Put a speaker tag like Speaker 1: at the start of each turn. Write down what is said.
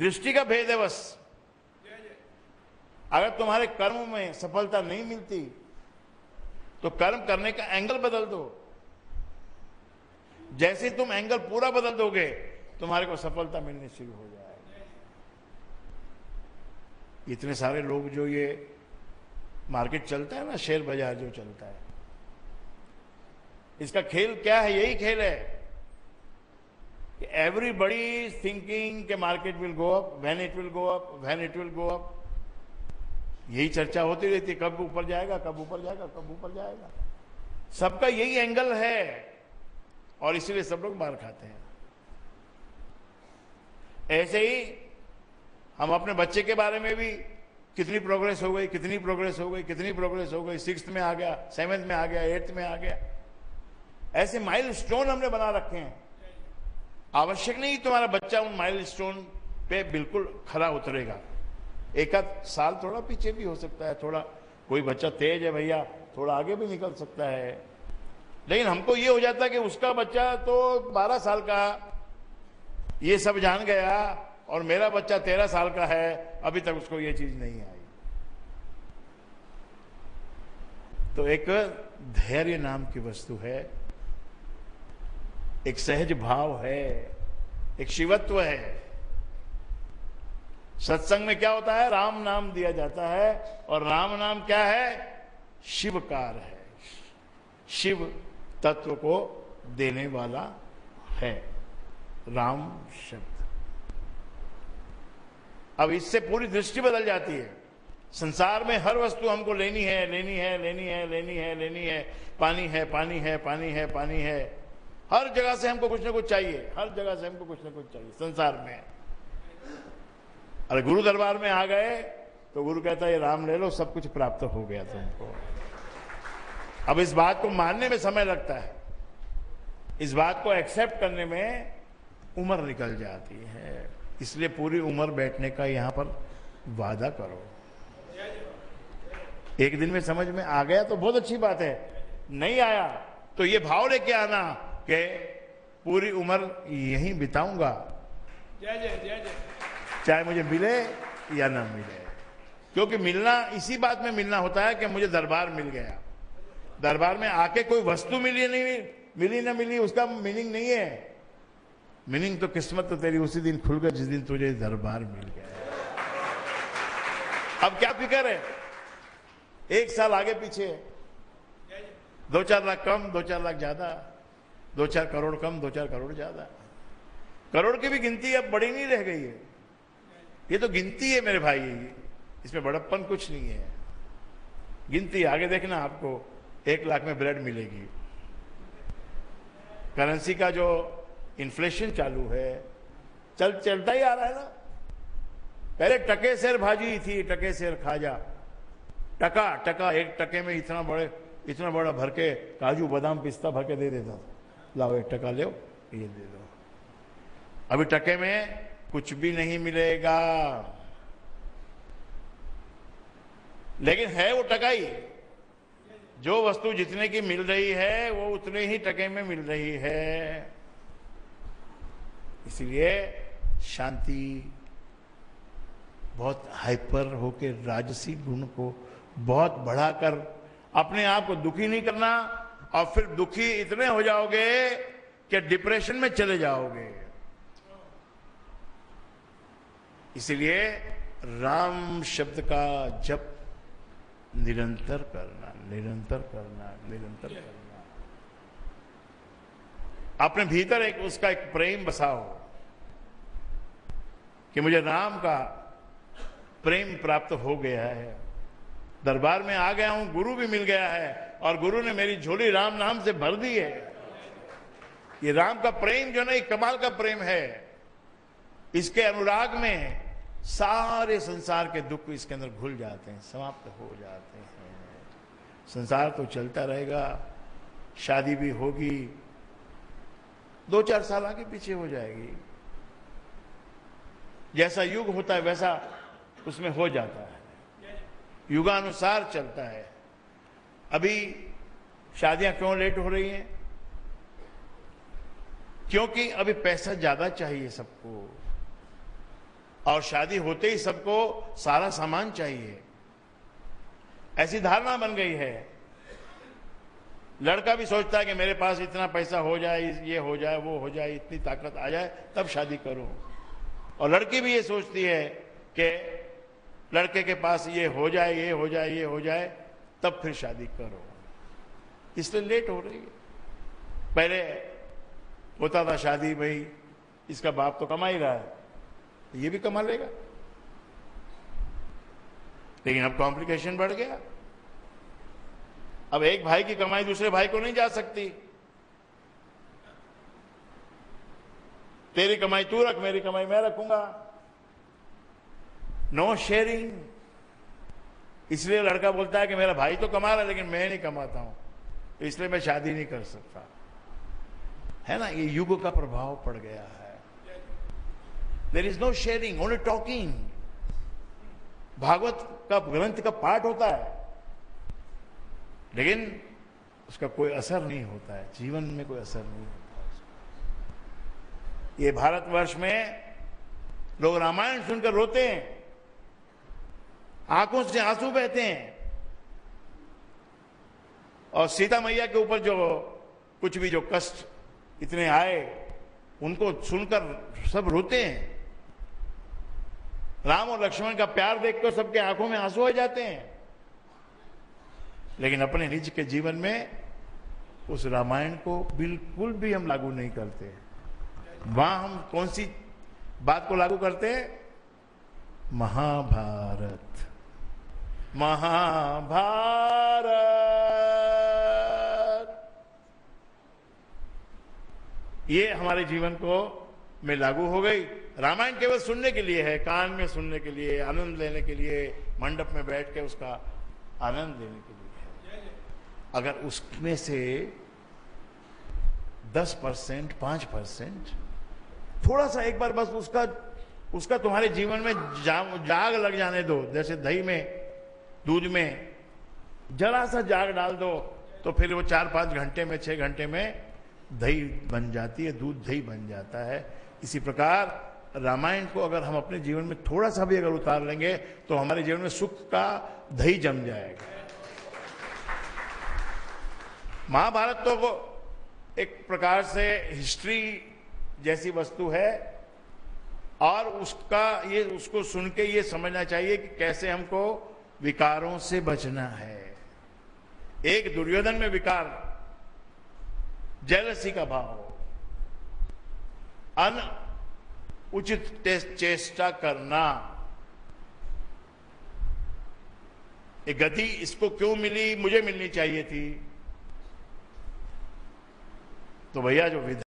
Speaker 1: दृष्टि का भेद है बस। अगर तुम्हारे कर्म में सफलता नहीं मिलती तो कर्म करने का एंगल बदल दो। जैसे तुम एंगल पूरा बदल दोगे तुम्हारे को सफलता मिलनी शुरू हो जाएगी। इतने सारे लोग जो ये मार्केट चलता है ना, शेयर बाजार जो चलता है, इसका खेल क्या है? यही खेल है कि एवरीबडी इज थिंकिंग के market will go up, when it will go up, when it will go up. यही चर्चा होती रहती है, कब ऊपर जाएगा, कब ऊपर जाएगा, कब ऊपर जाएगा। सबका यही एंगल है और इसीलिए सब लोग मार खाते हैं। ऐसे ही हम अपने बच्चे के बारे में भी कितनी प्रोग्रेस हो गई, कितनी प्रोग्रेस हो गई, कितनी प्रोग्रेस हो गई, 6th में आ गया, 7th में आ गया, 8th में आ गया। ऐसे माइलस्टोन हमने बना रखे हैं। आवश्यक नहीं तुम्हारा बच्चा उन माइलस्टोन पे बिल्कुल खरा उतरेगा। एक आध साल थोड़ा पीछे भी हो सकता है, थोड़ा कोई बच्चा तेज है भैया, थोड़ा आगे भी निकल सकता है। लेकिन हमको ये हो जाता है कि उसका बच्चा तो 12 साल का ये सब जान गया और मेरा बच्चा 13 साल का है, अभी तक उसको ये चीज नहीं आई। तो एक धैर्य नाम की वस्तु है, एक सहज भाव है, एक शिवत्व है। सत्संग में क्या होता है? राम नाम दिया जाता है और राम नाम क्या है? शिवकार है, शिव तत्व को देने वाला है राम शब्द। अब इससे पूरी दृष्टि बदल जाती है। संसार में हर वस्तु हमको लेनी है, लेनी है, लेनी है, लेनी है, लेनी है। पानी है, पानी है, पानी है, पानी है। हर जगह से हमको कुछ ना कुछ चाहिए, हर जगह से हमको कुछ ना कुछ चाहिए संसार में। अरे गुरु दरबार में आ गए तो गुरु कहता है ये राम ले लो, सब कुछ प्राप्त हो गया तुमको। अब इस बात को मानने में समय लगता है, इस बात को एक्सेप्ट करने में उम्र निकल जाती है। इसलिए पूरी उम्र बैठने का यहां पर वादा करो। एक दिन में समझ में आ गया तो बहुत अच्छी बात है, नहीं आया तो ये भाव लेके आना कि पूरी उम्र यहीं बिताऊंगा, चाहे मुझे मिले या ना मिले। क्योंकि मिलना इसी बात में मिलना होता है कि मुझे दरबार मिल गया। दरबार में आके कोई वस्तु मिली नहीं मिली ना मिली उसका मीनिंग नहीं है। मीनिंग तो किस्मत तो तेरी उसी दिन खुल गई जिस दिन तुझे दरबार मिल गया। अब क्या फिक्र है? 1 साल आगे पीछे, 2-4 लाख कम, 2-4 लाख ज्यादा, 2-4 करोड़ कम, 2-4 करोड़ ज्यादा। करोड़ की भी गिनती अब बड़ी नहीं रह गई है। ये तो गिनती है मेरे भाई, इसमें बड़प्पन कुछ नहीं है। गिनती आगे देखना, आपको 1 लाख में ब्रेड मिलेगी। करेंसी का जो इन्फ्लेशन चालू है, चलता ही आ रहा है ना। पहले टके सेर भाजी थी, टके सेर खाजा, टका 1 टके में इतना बड़ा भर के काजू बादाम पिस्ता भर के दे देता। लाओ 1 टका लो, ये दे दो। अभी टके में कुछ भी नहीं मिलेगा, लेकिन है वो टका ही। जो वस्तु जितने की मिल रही है वो उतने ही टके में मिल रही है। इसलिए शांति, बहुत हाइपर होकर राजसी गुण को बहुत बढ़ाकर अपने आप को दुखी नहीं करना, और फिर दुखी इतने हो जाओगे कि डिप्रेशन में चले जाओगे। इसलिए राम शब्द का जप निरंतर करना, निरंतर करना, निरंतर करना। अपने भीतर उसका एक प्रेम बसाओ कि मुझे राम का प्रेम प्राप्त हो गया है, दरबार में आ गया हूं, गुरु भी मिल गया है और गुरु ने मेरी झोली राम नाम से भर दी है। ये राम का प्रेम जो ना, एक कमाल का प्रेम है। इसके अनुराग में सारे संसार के दुख इसके अंदर घुल जाते हैं, समाप्त हो जाते हैं। संसार तो चलता रहेगा, शादी भी होगी, 2-4 साल आगे पीछे हो जाएगी। जैसा युग होता है वैसा उसमें हो जाता है, युगानुसार चलता है। अभी शादियां क्यों लेट हो रही हैं? क्योंकि अभी पैसा ज्यादा चाहिए सबको। और शादी होते ही सबको सारा सामान चाहिए, ऐसी धारणा बन गई है। लड़का भी सोचता है कि मेरे पास इतना पैसा हो जाए, ये हो जाए, वो हो जाए, इतनी ताकत आ जाए तब शादी करूं। और लड़की भी ये सोचती है कि लड़के के पास ये हो जाए, ये हो जाए, ये हो जाए, तब फिर शादी करो। इसलिए लेट हो रही है। पहले होता था शादी, भाई इसका बाप तो कमा ही रहा है, ये भी कमा लेगा। लेकिन अब कॉम्प्लिकेशन बढ़ गया। अब एक भाई की कमाई दूसरे भाई को नहीं जा सकती। तेरी कमाई तू रख, मेरी कमाई मैं रखूंगा, नो शेयरिंग। इसलिए लड़का बोलता है कि मेरा भाई तो कमा रहा है लेकिन मैं नहीं कमाता हूं, तो इसलिए मैं शादी नहीं कर सकता। है ना, ये युग का प्रभाव पड़ गया है। There is no sharing, only talking. Bhagwat का ग्रंथ का पाठ होता है लेकिन उसका कोई असर नहीं होता है, जीवन में कोई असर नहीं होता है। ये भारतवर्ष में लोग रामायण सुनकर रोते हैं, आंखों से आंसू बहते हैं, और सीता मैया के ऊपर जो कुछ भी जो कष्ट इतने आए उनको सुनकर सब रोते हैं। राम और लक्ष्मण का प्यार देखकर सबके आंखों में आंसू आ जाते हैं, लेकिन अपने निज के जीवन में उस रामायण को बिल्कुल भी हम लागू नहीं करते। वहां हम कौन सी बात को लागू करते हैं? महाभारत। महाभारत ये हमारे जीवन को में लागू हो गई। रामायण केवल सुनने के लिए है, कान में सुनने के लिए, आनंद लेने के लिए, मंडप में बैठ के उसका आनंद लेने के लिए है। अगर उसमें से 10%, 5% थोड़ा सा एक बार बस उसका तुम्हारे जीवन में जाग लग जाने दो, जैसे दही में, दूध में जरा सा जाग डाल दो, तो फिर वो 4-5 घंटे में, 6 घंटे में दही बन जाती है, दूध दही बन जाता है। इसी प्रकार रामायण को अगर हम अपने जीवन में थोड़ा सा भी अगर उतार लेंगे तो हमारे जीवन में सुख का दही जम जाएगा। महाभारत तो एक प्रकार से हिस्ट्री जैसी वस्तु है, और उसको सुन के ये समझना चाहिए कि कैसे हमको विकारों से बचना है। एक दुर्योधन में विकार, जेलसी का भाव, उचित चेष्टा करना, ये गति इसको क्यों मिली, मुझे मिलनी चाहिए थी। तो भैया जो विधान